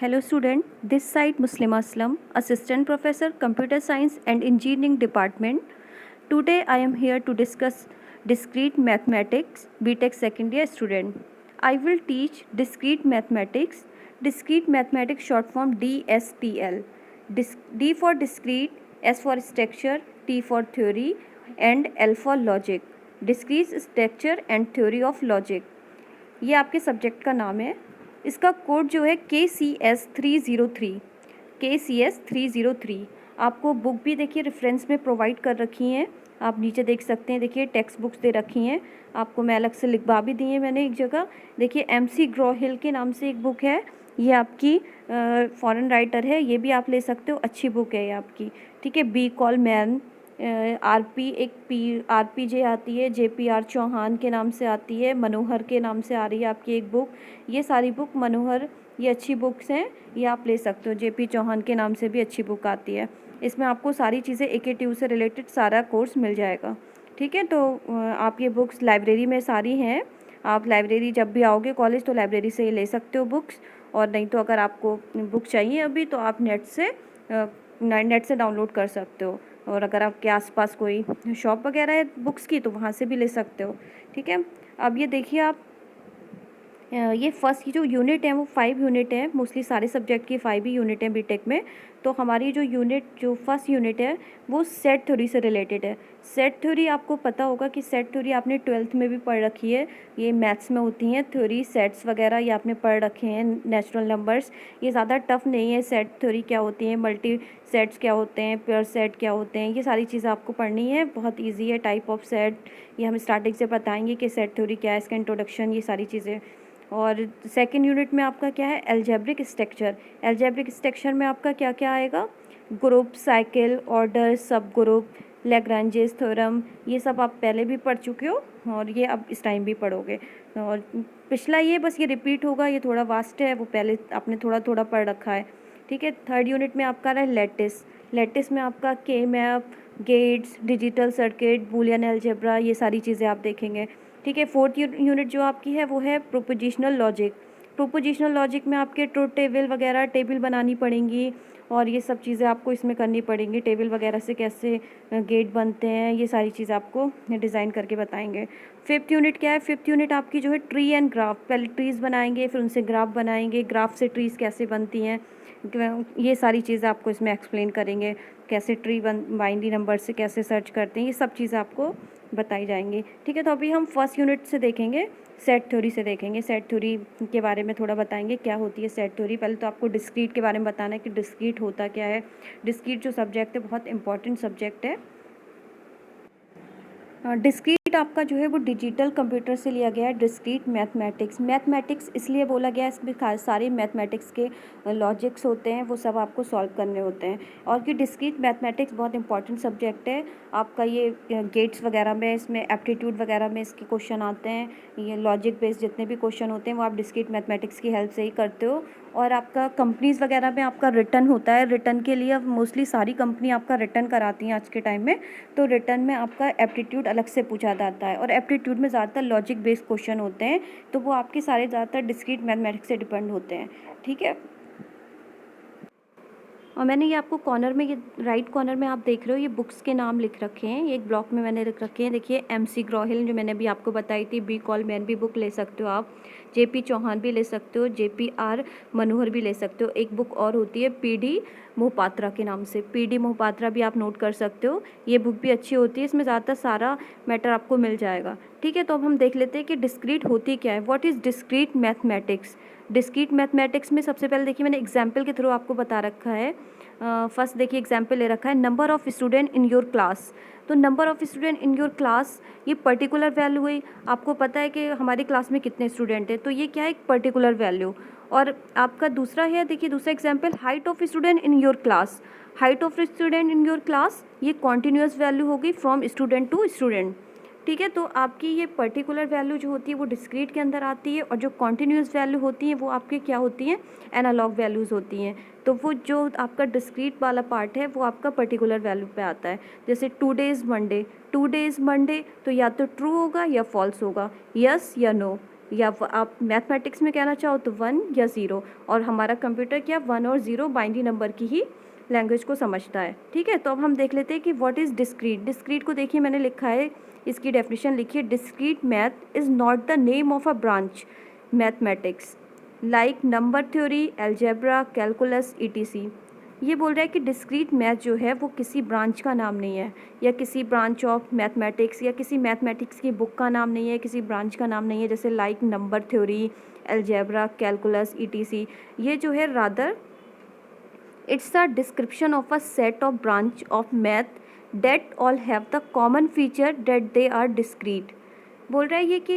Hello student, this side Muslima Aslam, Assistant Professor Computer Science and Engineering Department. Today I am here to discuss discrete mathematics, BTech second year student. I will teach discrete mathematics short form DSTL. D for discrete, S for structure, T for theory and L for logic. Discrete structure and theory of logic. ये आपके subject का नाम है। इसका code जो है KCS303 आपको book भी देखिए रेफरेंस में प्रोवाइड कर रखी हैं। आप नीचे देख सकते हैं, देखिए टेक्स्ट बुक्स दे रखी हैं आपको, मैं अलग से लिखवा भी दी है मैंने एक जगह। देखिए MC ग्रोहिल के नाम से एक बुक है, ये आपकी फॉरेन राइटर है, ये भी आप ले सकते हो, अच्छी बुक है ये आपकी। ठीक है, बी कॉल मैन, RPJ आती है, JPR चौहान के नाम से आती है, मनोहर के नाम से आ रही है आपकी एक बुक। ये सारी बुक मनोहर, ये अच्छी बुक्स हैं, ये आप ले सकते हो। JP चौहान के नाम से भी अच्छी बुक आती है। इसमें आपको सारी चीज़ें AKTU से रिलेटेड सारा कोर्स मिल जाएगा। ठीक है, तो आप ये बुक्स लाइब्रेरी में सारी हैं। आप लाइब्रेरी जब भी आओगे कॉलेज तो लाइब्रेरी से ले सकते हो बुक्स, और नहीं तो अगर आपको बुक चाहिए अभी तो आप नेट से डाउनलोड कर सकते हो। और अगर आपके आसपास कोई शॉप वगैरह है बुक्स की तो वहाँ से भी ले सकते हो। ठीक है, अब ये देखिए आप, ये फर्स्ट की जो यूनिट है वो 5 यूनिट है, मोस्टली सारे सब्जेक्ट की 5 ही यूनिट है बीटेक में। तो हमारी जो फर्स्ट यूनिट है वो सेट थ्योरी से रिलेटेड है। सेट थ्योरी आपको पता होगा कि सेट थ्योरी आपने 12th में भी पढ़ रखी है, ये मैथ्स में होती हैं थ्योरी, सेट्स वगैरह ये आपने पढ़ रखे हैं, नेचुरल नंबर्स। ये ज़्यादा टफ नहीं है, सेट थ्योरी क्या होती है, मल्टी सेट्स क्या होते हैं, पेयर सेट क्या होते हैं, ये सारी चीज़ें आपको पढ़नी है, बहुत ईजी है। टाइप ऑफ सेट ये हम स्टार्टिंग से बताएंगे कि सेट थ्योरी क्या है, इसका इंट्रोडक्शन, ये सारी चीज़ें। और सेकेंड यूनिट में आपका क्या है, एल्जेब्रिक स्ट्रक्चर। एल्जेब्रिक स्ट्रक्चर में आपका क्या क्या आएगा, ग्रुप, साइकिल, ऑर्डर, सब ग्रुप, लैग्रांजेस थ्योरम, ये सब आप पहले भी पढ़ चुके हो और ये अब इस टाइम भी पढ़ोगे। और पिछला ये बस ये रिपीट होगा, ये थोड़ा वास्ट है, वो पहले आपने थोड़ा थोड़ा पढ़ रखा है। ठीक है, थर्ड यूनिट में आपका रहा लैटिस। लैटिस में आपका K map, gates, digital circuit, Boolean algebra, ये सारी चीज़ें आप देखेंगे। ठीक है, फोर्थ यूनिट जो आपकी है वो है प्रोपोजिशनल लॉजिक। प्रोपोजिशनल लॉजिक में आपके ट्रुथ टेबल वगैरह टेबल बनानी पड़ेंगी और ये सब चीज़ें आपको इसमें करनी पड़ेंगी। टेबल वगैरह से कैसे गेट बनते हैं, ये सारी चीज़ें आपको डिज़ाइन करके बताएंगे। फिफ्थ यूनिट क्या है, फिफ्थ यूनिट आपकी जो है ट्री एंड ग्राफ। पहले ट्रीज़ बनाएंगे, फिर उनसे ग्राफ बनाएंगे, ग्राफ से ट्रीज़ कैसे बनती हैं, ये सारी चीज़ें आपको इसमें एक्सप्लेन करेंगे। कैसे ट्री बाइनरी नंबर से कैसे सर्च करते हैं, ये सब चीज़ें आपको बताई जाएंगी। ठीक है, तो अभी हम फर्स्ट यूनिट से देखेंगे, सेट थ्योरी से देखेंगे। सेट थ्योरी के बारे में थोड़ा बताएंगे क्या होती है सेट थ्योरी। पहले तो आपको डिस्क्रीट के बारे में बताना है कि डिस्क्रीट होता क्या है। डिस्क्रीट जो सब्जेक्ट है बहुत इंपॉर्टेंट सब्जेक्ट है। डिस्क्रीट आपका जो है वो डिजिटल कंप्यूटर से लिया गया है। डिस्क्रीट मैथमेटिक्स इसलिए बोला गया है, इसमें सारे मैथमेटिक्स के लॉजिक्स होते हैं, वो सब आपको सॉल्व करने होते हैं। और कि डिस्क्रीट मैथमेटिक्स बहुत इंपॉर्टेंट सब्जेक्ट है आपका। ये गेट्स वगैरह में, इसमें एप्टीट्यूड वगैरह में इसके क्वेश्चन आते हैं। ये लॉजिक बेस्ड जितने भी क्वेश्चन होते हैं वो आप डिस्क्रीट मैथमेटिक्स की हेल्प से ही करते हो। और आपका कंपनीज़ वगैरह में आपका रिटर्न होता है। रिटर्न के लिए अब मोस्टली सारी कंपनी आपका रिटर्न कराती हैं आज के टाइम में। तो रिटर्न में आपका एप्टीट्यूड अलग से पूछा जाता है और एप्टीट्यूड में ज़्यादातर लॉजिक बेस्ड क्वेश्चन होते हैं, तो वो आपके सारे ज़्यादातर डिस्क्रीट मैथमेटिक्स से डिपेंड होते हैं। ठीक है, और मैंने ये आपको कॉर्नर में, ये राइट कॉर्नर में आप देख रहे हो, ये बुक्स के नाम लिख रखे हैं, एक ब्लॉक में मैंने लिख रखे हैं। देखिए MC ग्रोहिल जो मैंने अभी आपको बताई थी, बी कॉल मैन भी बुक ले सकते हो आप, JP चौहान भी ले सकते हो, JPR मनोहर भी ले सकते हो। एक बुक और होती है PD मोहपात्रा के नाम से, PD मोहपात्रा भी आप नोट कर सकते हो, ये बुक भी अच्छी होती है, इसमें ज़्यादातर सारा मैटर आपको मिल जाएगा। ठीक है, तो अब हम देख लेते हैं कि डिस्क्रीट होती क्या है, what is discrete mathematics. Discrete mathematics में सबसे पहले देखिए मैंने एग्जाम्पल के थ्रू आपको बता रखा है। फर्स्ट देखिए एग्जाम्पल ले रखा है, number of student in your class. तो number of student in your class ये पर्टिकुलर वैल्यू हुई, आपको पता है कि हमारी क्लास में कितने स्टूडेंट हैं, तो ये क्या है, एक पर्टिकुलर वैल्यू। और आपका दूसरा है, देखिए दूसरा example, height of student in your class. Height of student in your class ये कॉन्टीन्यूअस वैल्यू होगी फ्रॉम स्टूडेंट टू स्टूडेंट। ठीक है, तो आपकी ये पर्टिकुलर वैल्यू जो होती है वो डिस्क्रीट के अंदर आती है, और जो कॉन्टीन्यूअस वैल्यू होती है वो आपकी क्या होती हैं, एनालॉग वैल्यूज़ होती हैं। तो वो जो आपका डिस्क्रीट वाला पार्ट है वो आपका पर्टिकुलर वैल्यू पे आता है। जैसे टू डेज़ मंडे, तो या तो ट्रू होगा या फॉल्स होगा, यस या नो। या आप मैथमेटिक्स में कहना चाहो तो 1 या 0, और हमारा कंप्यूटर क्या 1 और 0 बाइनरी नंबर की ही लैंग्वेज को समझता है। ठीक है, तो अब हम देख लेते हैं कि व्हाट इज़ डिस्क्रीट। डिस्क्रीट को देखिए मैंने लिखा है, इसकी डेफिनेशन लिखिए। Discrete math is not the name of a branch mathematics like number theory, algebra, calculus, etc. ये बोल रहा है कि डिस्क्रीट मैथ जो है वो किसी ब्रांच का नाम नहीं है, या किसी ब्रांच ऑफ मैथमेटिक्स, या किसी मैथमेटिक्स की बुक का नाम नहीं है, किसी ब्रांच का नाम नहीं है, जैसे like number theory, algebra, calculus, etc. ये जो है rather it's a description of a set of branch of math that all have the common feature that they are discrete. बोल रहा है ये कि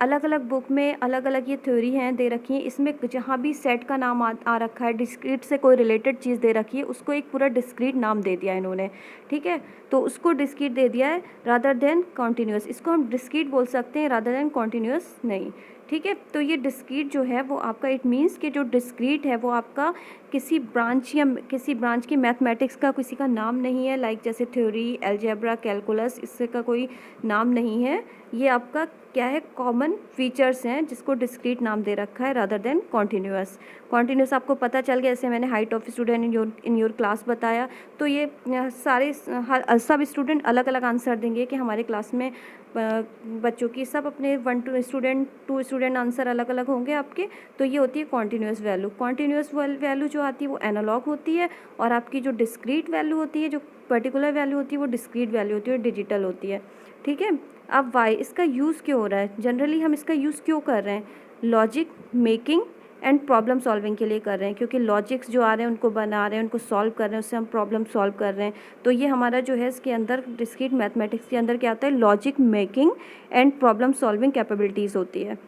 अलग अलग बुक में अलग अलग ये थ्योरी हैं दे रखी हैं, इसमें जहाँ भी सेट का नाम आ रखा है, डिस्क्रीट से कोई रिलेटेड चीज़ दे रखी है, उसको एक पूरा डिस्क्रीट नाम दे दिया है इन्होंने। ठीक है, तो उसको डिस्क्रीट दे दिया है रादर देन कॉन्टीन्यूस। इसको हम डिस्क्रीट बोल सकते हैं रादर देन कॉन्टीन्यूस नहीं। ठीक है, तो ये डिस्क्रीट जो है वो आपका, इट मीन्स कि जो डिस्क्रीट है वो आपका किसी ब्रांच या किसी ब्रांच की मैथमेटिक्स का किसी का नाम नहीं है, लाइक जैसे थ्योरी, अलजेब्रा, कैलकुलस, इससे का कोई नाम नहीं है। ये आपका क्या है, कॉमन फीचर्स हैं जिसको डिस्क्रीट नाम दे रखा है रादर देन कॉन्टीन्यूअस। कॉन्टीन्यूअस आपको पता चल गया, जैसे मैंने height of student in your class बताया। तो ये सारे सब स्टूडेंट अलग अलग आंसर देंगे कि हमारे क्लास में बच्चों की सब अपने 2 स्टूडेंट आंसर अलग अलग होंगे आपके। तो ये होती है कॉन्टीन्यूअस वैल्यू। कॉन्टीन्यूअस वैल्यू जो आती है वो एनालॉग होती है, और आपकी जो डिस्क्रीट वैल्यू होती है, जो पर्टिकुलर वैल्यू होती है, वो डिस्क्रीट वैल्यू होती है, डिजिटल होती है। ठीक है, अब वाई इसका यूज़ क्यों हो रहा है, जनरली हम इसका यूज़ क्यों कर रहे हैं, logic making and problem solving के लिए कर रहे हैं, क्योंकि लॉजिक्स जो आ रहे हैं उनको बना रहे हैं, उनको सॉल्व कर रहे हैं, उससे हम प्रॉब्लम सॉल्व कर रहे हैं। तो ये हमारा जो है इसके अंदर डिस्क्रीट मैथमेटिक्स के अंदर क्या आता है, logic making and problem solving capabilities होती है।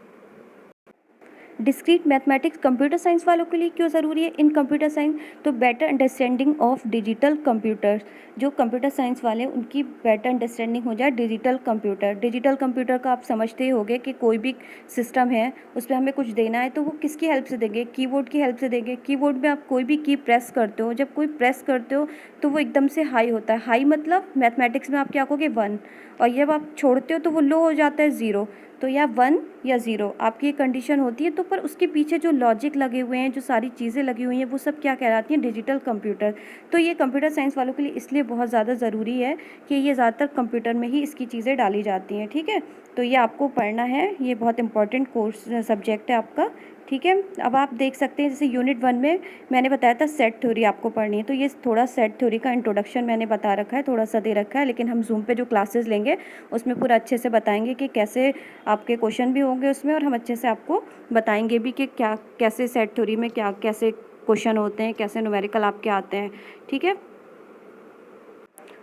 डिस्क्रीट मैथमेटिक्स कंप्यूटर साइंस वालों के लिए क्यों ज़रूरी है इन कंप्यूटर साइंस, तो better understanding of digital computers. जो कंप्यूटर साइंस वाले हैं उनकी बेटर अंडरस्टैंडिंग हो जाए डिजिटल कंप्यूटर। डिजिटल कंप्यूटर का आप समझते ही होंगे कि कोई भी सिस्टम है उस पर हमें कुछ देना है तो वो किसकी हेल्प से देंगे, कीबोर्ड की हेल्प से देंगे। कीबोर्ड में आप कोई भी की प्रेस करते हो, जब कोई प्रेस करते हो तो वो एकदम से हाई होता है। हाई मतलब मैथमेटिक्स में आप क्या कहोगे 1, और जब आप छोड़ते हो तो वो लो हो जाता है 0। तो या 1 या 0 आपकी एक कंडीशन होती है। तो पर उसके पीछे जो लॉजिक लगे हुए हैं, जो सारी चीज़ें लगी हुई हैं, वो सब क्या कहलाती हैं, डिजिटल कंप्यूटर। तो ये कंप्यूटर साइंस वालों के लिए इसलिए बहुत ज़्यादा ज़रूरी है कि ये ज़्यादातर कंप्यूटर में ही इसकी चीज़ें डाली जाती हैं। ठीक है, तो ये आपको पढ़ना है, ये बहुत इंपॉर्टेंट कोर्स सब्जेक्ट है आपका। ठीक है, अब आप देख सकते हैं जैसे यूनिट 1 में मैंने बताया था सेट थ्योरी आपको पढ़नी है, तो ये थोड़ा सेट थ्योरी का इंट्रोडक्शन मैंने बता रखा है, थोड़ा सा दे रखा है, लेकिन हम जूम पे जो क्लासेस लेंगे उसमें पूरा अच्छे से बताएंगे कि कैसे आपके क्वेश्चन भी होंगे उसमें, और हम अच्छे से आपको बताएंगे भी कि क्या कैसे सेट थ्योरी में क्या कैसे क्वेश्चन होते हैं, कैसे न्यूमेरिकल आपके आते हैं। ठीक है,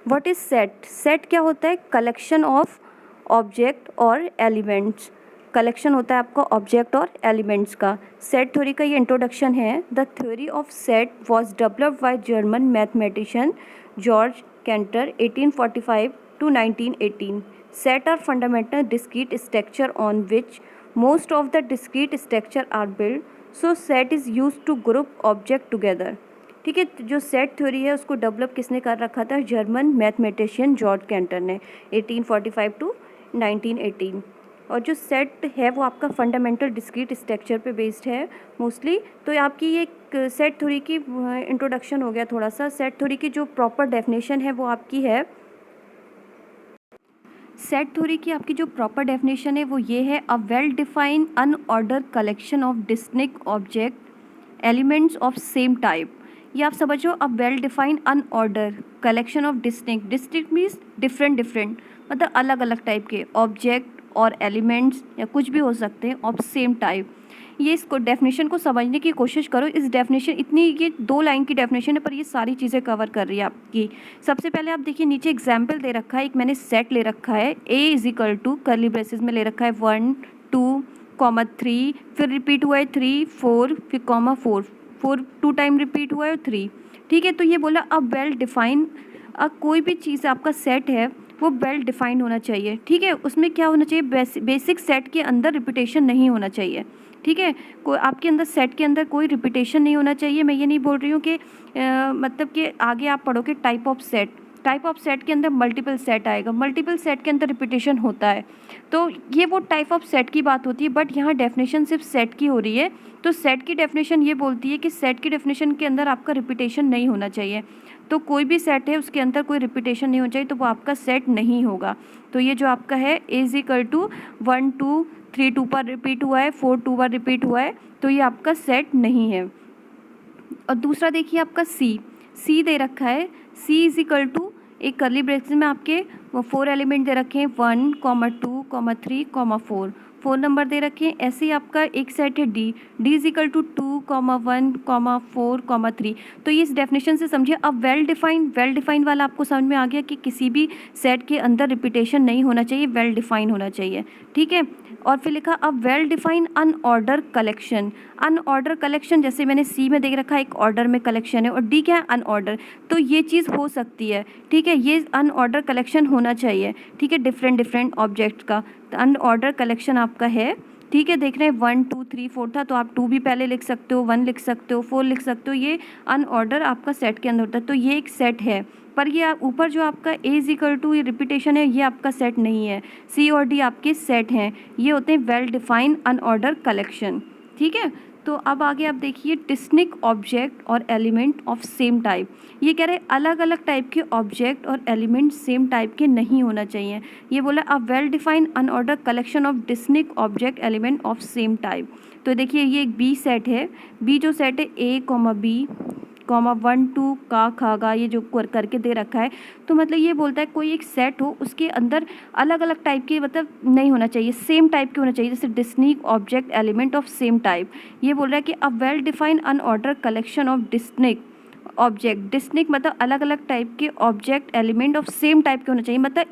व्हाट इज़ सेट। सेट क्या होता है, कलेक्शन ऑफ ऑब्जेक्ट और एलिमेंट्स। कलेक्शन होता है आपका ऑब्जेक्ट और एलिमेंट्स का। सेट थ्योरी का ये इंट्रोडक्शन है। The theory of set was developed by German mathematician George canter 1845 to 1918. Set are fundamental discrete structure on which most of the discrete structure are built. So set is used to group object together. ठीक है, जो set theory है उसको develop किसने कर रखा था, German mathematician George canter ने 1845 to 1918। और जो सेट है वो आपका फंडामेंटल डिस्क्रीट स्ट्रक्चर पे बेस्ड है मोस्टली। तो आपकी ये सेट थ्योरी की इंट्रोडक्शन हो गया थोड़ा सा। सेट थ्योरी की जो प्रॉपर डेफिनेशन है वो आपकी है, सेट थ्योरी की आपकी जो प्रॉपर डेफिनेशन है वो ये है, a well defined unordered collection of distinct object elements of same type. ये आप समझो, a well defined unordered collection of distinct, distinct means different different, मतलब अलग अलग टाइप के ऑब्जेक्ट और एलिमेंट्स या कुछ भी हो सकते हैं ऑफ सेम टाइप। ये इसको डेफिनेशन को समझने की कोशिश करो। इस डेफिनेशन इतनी, ये 2 लाइन की डेफिनेशन है पर ये सारी चीज़ें कवर कर रही है आपकी। सबसे पहले आप देखिए नीचे एग्जाम्पल दे रखा है, एक मैंने सेट ले रखा है, A is equal to curly braces में ले रखा है 1 2 3, फिर रिपीट हुआ है 3 4, फिर कॉमा 4 4 2 टाइम रिपीट हुआ है 3। ठीक है, तो ये बोला अब वेल डिफाइन, कोई भी चीज़ आपका सेट है वो वेल डिफाइंड होना चाहिए। ठीक है, उसमें क्या होना चाहिए, बेसिक सेट के अंदर रिपीटेशन नहीं होना चाहिए। ठीक है, कोई आपके अंदर सेट के अंदर कोई रिपीटेशन नहीं होना चाहिए। मैं ये नहीं बोल रही हूँ कि मतलब कि आगे आप पढ़ोगे type of set, type of set के अंदर मल्टीपल सेट आएगा, मल्टीपल सेट के अंदर रिपीटेशन होता है, तो ये वो टाइप ऑफ सेट की बात होती है। बट यहाँ डेफिनेशन सिर्फ सेट की हो रही है, तो सेट की डेफिनेशन ये बोलती है कि सेट की डेफिनेशन के अंदर आपका रिपीटेशन नहीं होना चाहिए। तो कोई भी सेट है उसके अंदर कोई रिपीटेशन नहीं होना चाहिए, तो वो आपका सेट नहीं होगा। तो ये जो आपका है इज इक्वल टू 1 2 3 2 पर रिपीट हुआ है, 4 2 पर रिपीट हुआ है, तो ये आपका सेट नहीं है। और दूसरा देखिए आपका सी दे रखा है, सी इज इक्वल टू एक कर्ली ब्रैकेट में आपके 4 एलिमेंट दे रखे हैं 1 2 3 4 नंबर दे रखे हैं। ऐसे ही आपका एक सेट है डी इज इक्वल टू 2 1 4 3। तो ये इस डेफिनेशन से समझिए। अब वेल डिफाइंड वाला आपको समझ में आ गया कि किसी भी सेट के अंदर रिपीटेशन नहीं होना चाहिए, वेल डिफाइन होना चाहिए, ठीक है। और फिर लिखा अब वेल डिफाइन अनऑर्डर कलेक्शन, जैसे मैंने सी में देख रखा है एक ऑर्डर में कलेक्शन है और डी क्या है अनऑर्डर, तो ये चीज़ हो सकती है, ठीक है। ये अनऑर्डर कलेक्शन होना चाहिए, ठीक है, डिफरेंट ऑब्जेक्ट का। तो अनऑर्डर कलेक्शन आपका है, ठीक है। देख रहे हैं 1 2 3 4 था, तो आप 2 भी पहले लिख सकते हो, 1 लिख सकते हो, 4 लिख सकते हो, ये अनऑर्डर आपका सेट के अंदर होता है। तो ये एक सेट है, पर ये ऊपर जो आपका ए इज इक्वल टू ये रिपीटेशन है, ये आपका सेट नहीं है। सी और डी आपके सेट हैं, ये होते हैं वेल डिफाइंड अनऑर्डर कलेक्शन, ठीक है। तो अब आगे आप देखिए डिस्टिंक्ट ऑब्जेक्ट और एलिमेंट ऑफ सेम टाइप। ये कह रहे हैं अलग अलग टाइप के ऑब्जेक्ट और एलिमेंट सेम टाइप के नहीं होना चाहिए। ये बोला a well defined unordered collection of distinct object element of same type. तो देखिए ये एक बी सेट है, बी जो सेट है ए बी 1 2 का खा गा, ये जो करके दे रखा है, तो मतलब ये बोलता है कोई एक सेट हो उसके अंदर अलग अलग टाइप के मतलब नहीं होना चाहिए, सेम टाइप के होना चाहिए, जैसे distinct object element of same type. ये बोल रहा है कि a well defined unordered collection of distinct object, distinct मतलब अलग अलग टाइप के object element of same type के होना चाहिए, मतलब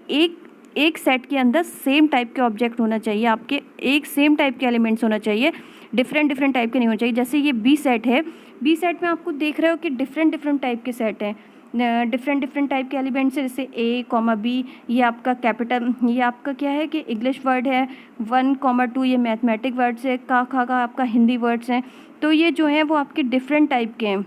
एक सेट के अंदर सेम टाइप के ऑब्जेक्ट होना चाहिए, आपके एक सेम टाइप के एलिमेंट्स होना चाहिए, डिफरेंट टाइप के नहीं होना चाहिए। जैसे ये बी सेट है, बी सेट में आपको देख रहे हो कि डिफरेंट टाइप के सेट हैं, डिफरेंट टाइप के एलिमेंट्स है, जैसे ए बी, ये आपका कैपिटल, ये आपका क्या है कि इंग्लिश वर्ड है, 1 2 ये मैथमेटिक वर्ड्स है, का खा का आपका हिंदी वर्ड्स हैं। तो ये जो है वो आपके डिफरेंट टाइप के हैं,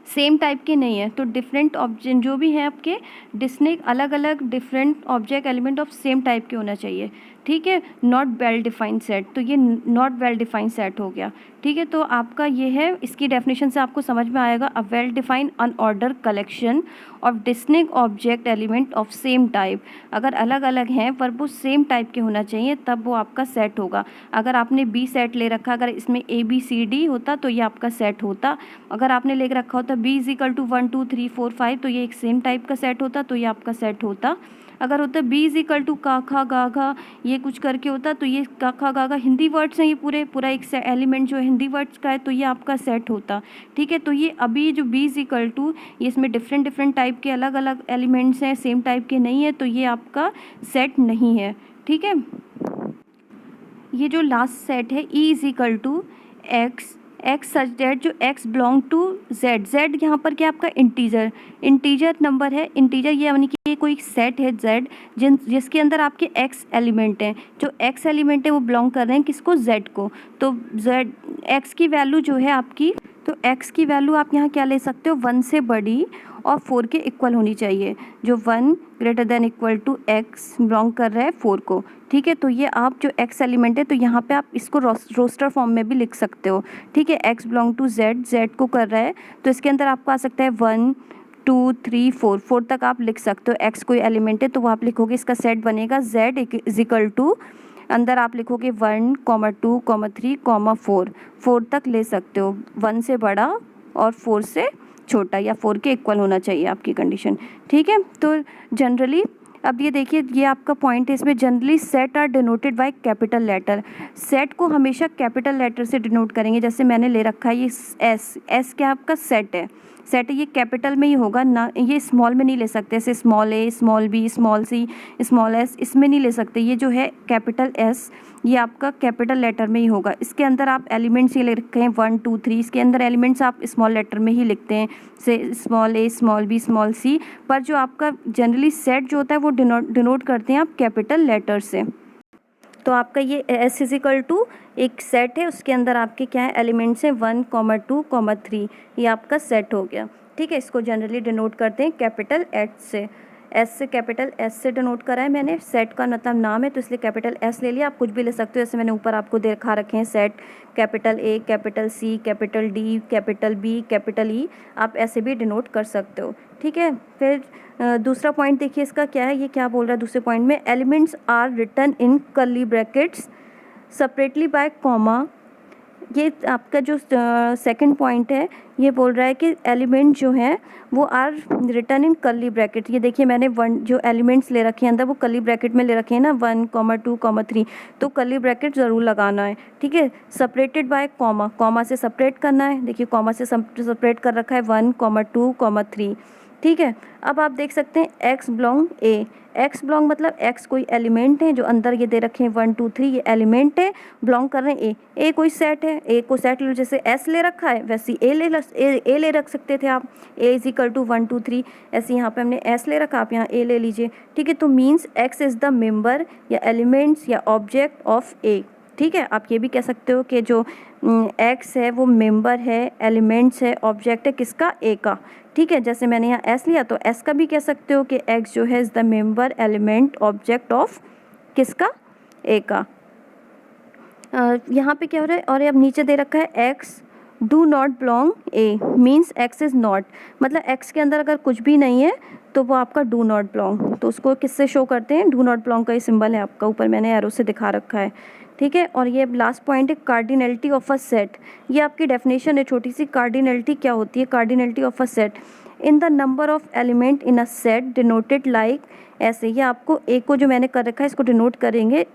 सेम टाइप के नहीं है। तो डिफरेंट ऑब्जेक्ट जो भी है आपके डिस्टिंक्ट अलग अलग different object element of same type के होना चाहिए, ठीक है। नॉट वेल डिफाइंड सेट, तो ये नॉट वेल डिफाइंड सेट हो गया, ठीक है। तो आपका ये है, इसकी डेफिनेशन से आपको समझ में आएगा a well defined unordered collection of distinct object element of same type. अगर अलग अलग हैं पर वो सेम टाइप के होना चाहिए तब वो आपका सेट होगा। अगर आपने बी सेट ले रखा, अगर इसमें ए बी सी डी होता तो ये आपका सेट होता। अगर आपने ले रखा होता बी इज इक्वल टू 1 2 3 4 5, तो ये एक सेम टाइप का सेट होता, तो ये आपका सेट होता। अगर होता बी इज इक्वल टू का खा गा घा, ये कुछ करके होता, तो ये का खा गा घा हिंदी वर्ड्स हैं, ये पूरा एक एलिमेंट जो है हिंदी वर्ड्स का है, तो ये आपका सेट होता, ठीक है। तो ये अभी जो बी इज इक्वल टू ये इसमें डिफरेंट टाइप के अलग अलग एलिमेंट्स हैं, सेम टाइप के नहीं है, तो ये आपका सेट नहीं है, ठीक है। ये जो लास्ट सेट है E is equal to X such that जो x बिलोंग टू z यहाँ पर क्या आपका इंटीजर नंबर है, इंटीजर ये यानी कि ये कोई सेट है z जिसके अंदर आपके x एलिमेंट हैं, जो x एलिमेंट है वो बिलोंग कर रहे हैं किसको, z को। तो z x की वैल्यू जो है आपकी, तो x की वैल्यू आप यहाँ क्या ले सकते हो, 1 से बड़ी और 4 के इक्वल होनी चाहिए, जो 1 greater than equal to x belong कर रहा है 4 को, ठीक है। तो ये आप जो x एलिमेंट है, तो यहाँ पे आप इसको रोस्टर फॉर्म में भी लिख सकते हो, ठीक है। x बिलोंग टू z को कर रहा है, तो इसके अंदर आपको आ सकता है 1 2 3 4 तक आप लिख सकते हो। x कोई एलिमेंट है तो वो आप लिखोगे, इसका सेट बनेगा z इज इक्वल टू, अंदर आप लिखोगे 1 2 3 4 तक ले सकते हो, 1 से बड़ा और 4 से छोटा या 4 के इक्वल होना चाहिए आपकी कंडीशन, ठीक है। तो जनरली अब ये देखिए, ये आपका पॉइंट है, इसमें generally set are denoted by capital letter. Set को हमेशा कैपिटल लेटर से डिनोट करेंगे, जैसे मैंने ले रखा है ये एस क्या आपका सेट है, ये कैपिटल में ही होगा ना, ये स्मॉल में नहीं ले सकते, जैसे स्मॉल ए small B small C small S, इसमें नहीं ले सकते। ये जो है कैपिटल एस, ये आपका कैपिटल लेटर में ही होगा। इसके अंदर आप एलिमेंट्स ये ले रखे हैं 1 2 3, इसके अंदर एलिमेंट्स आप स्मॉल लेटर में ही लिखते हैं, से स्मॉल ए स्मॉल बी स्मॉल सी, पर जो आपका जनरली सेट जो होता है वो डिनोट करते हैं आप कैपिटल लेटर से। तो आपका ये S इजिकल टू एक सेट है, उसके अंदर आपके क्या है एलिमेंट्स हैं 1, 2, 3, ये आपका सेट हो गया। ठीक है, इसको जनरली डिनोट करते हैं कैपिटल एच से, एस से, कैपिटल एस से डिनोट करा है मैंने। सेट का मतलब नाम है तो इसलिए कैपिटल एस ले लिया। आप कुछ भी ले सकते हो, जैसे मैंने ऊपर आपको दिखा रखे हैं set, capital A, capital C, capital D, capital B, capital E, आप ऐसे भी डिनोट कर सकते हो। ठीक है, फिर दूसरा पॉइंट देखिए इसका क्या है, ये क्या बोल रहा है दूसरे पॉइंट में, elements are written in curly brackets separately by comma. ये आपका जो सेकंड पॉइंट है ये बोल रहा है कि एलिमेंट जो हैं वो are written in curly bracket. ये देखिए मैंने वन जो एलिमेंट्स ले रखे हैं अंदर वो कर्ली ब्रैकेट में ले रखे हैं ना, 1, 2, 3, तो कर्ली ब्रैकेट ज़रूर लगाना है। ठीक है, सेपरेटेड बाय कॉमा, कॉमा से सेपरेट करना है। देखिए कॉमा से सेपरेट कर रखा है 1, 2, 3। ठीक है, अब आप देख सकते हैं एक्स बिलोंग ए, एक्स बिलोंग मतलब एक्स कोई एलिमेंट है जो अंदर ये दे रखे हैं 1, 2, 3, ये एलिमेंट है, बिलोंग कर रहे हैं ए कोई सेट है, ए को सेट लो, जैसे एस ले रखा है वैसे ए ले रख सकते थे आप, ए इज इक्वल टू 1, 2, 3, ऐसे यहाँ पे हमने एस ले रखा, आप यहाँ ए ले लीजिए। ठीक है, तो means x is the member या एलिमेंट्स या ऑब्जेक्ट ऑफ ए। ठीक है, आप ये भी कह सकते हो कि जो एक्स है वो मेंबर है, एलिमेंट्स है, ऑब्जेक्ट है किसका, ए का। ठीक है, जैसे मैंने यहाँ एस लिया तो एस का भी कह सकते हो कि एक्स जो है is the member, element, object of किसका, ए का। यहाँ पे क्या हो रहा है, और अब नीचे दे रखा है x do not belong A, means x is not, मतलब एक्स के अंदर अगर कुछ भी नहीं है तो वो आपका डू नॉट बिलोंग। तो उसको किससे शो करते हैं, डू नॉट बिलोंग का ये सिंबल है आपका, ऊपर मैंने एरो से दिखा रखा है। ठीक है, और ये लास्ट पॉइंट है कार्डिनलिटी ऑफ अ सेट। ये आपकी डेफिनेशन है छोटी सी, कार्डिनलिटी क्या होती है, cardinality of a set in the number of element in a set denoted like ऐसे। ये आपको ए को जो मैंने कर रखा है इसको डिनोट करेंगे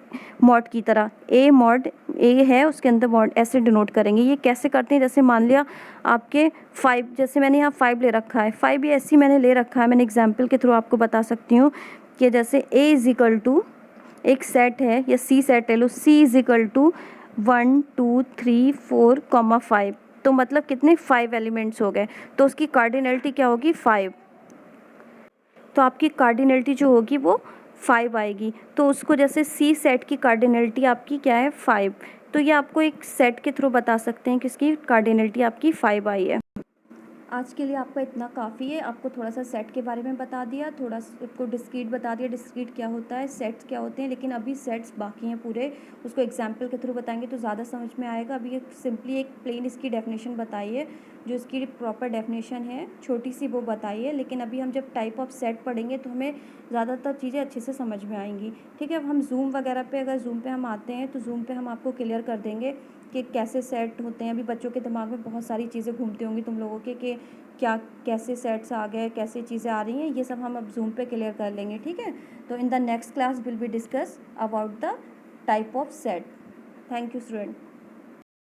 मॉड की तरह, ए मॉड ए है उसके अंदर मॉड ऐसे डिनोट करेंगे। ये कैसे करते हैं, जैसे मान लिया आपके 5, जैसे मैंने यहाँ 5 ले रखा है, 5 ये ऐसी मैंने ले रखा है, मैंने एग्जाम्पल के थ्रू आपको बता सकती हूँ कि जैसे ए इज इक्वल टू एक सेट है या सी सेट ले लो, सी इज इक्वल टू 1, 2, 3, 4, 5, तो मतलब कितने 5 एलिमेंट्स हो गए, तो उसकी कार्डिनलिटी क्या होगी 5, तो आपकी कार्डिनलिटी जो होगी वो 5 आएगी। तो उसको जैसे सी सेट की कार्डिनलिटी आपकी क्या है 5, तो ये आपको एक सेट के थ्रू बता सकते हैं किसकी कार्डिनलिटी आपकी 5 आई है। आज के लिए आपका इतना काफ़ी है, आपको थोड़ा सा सेट के बारे में बता दिया, थोड़ा आपको डिस्क्रीट बता दिया, डिस्क्रीट क्या होता है, सेट्स क्या होते हैं, लेकिन अभी सेट्स बाकी हैं पूरे, उसको एग्जाम्पल के थ्रू बताएंगे तो ज़्यादा समझ में आएगा। अभी एक सिंपली एक प्लेन इसकी डेफिनेशन बताइए, जो इसकी प्रॉपर डेफिनेशन है छोटी सी वो बताइए, लेकिन अभी हम जब टाइप ऑफ सेट पढ़ेंगे तो हमें ज़्यादातर चीज़ें अच्छे से समझ में आएंगी। ठीक है, अब हम जूम वगैरह पे, अगर जूम पे हम आते हैं तो जूम पे हम आपको क्लियर कर देंगे कि कैसे सेट होते हैं। अभी बच्चों के दिमाग में बहुत सारी चीज़ें घूमती होंगी तुम लोगों के कि क्या कैसे सेट्स आ गए, कैसे चीज़ें आ रही हैं, ये सब हम अब जूम पे क्लियर कर लेंगे। ठीक है, तो in the next class will be discuss about the type of set. Thank you student.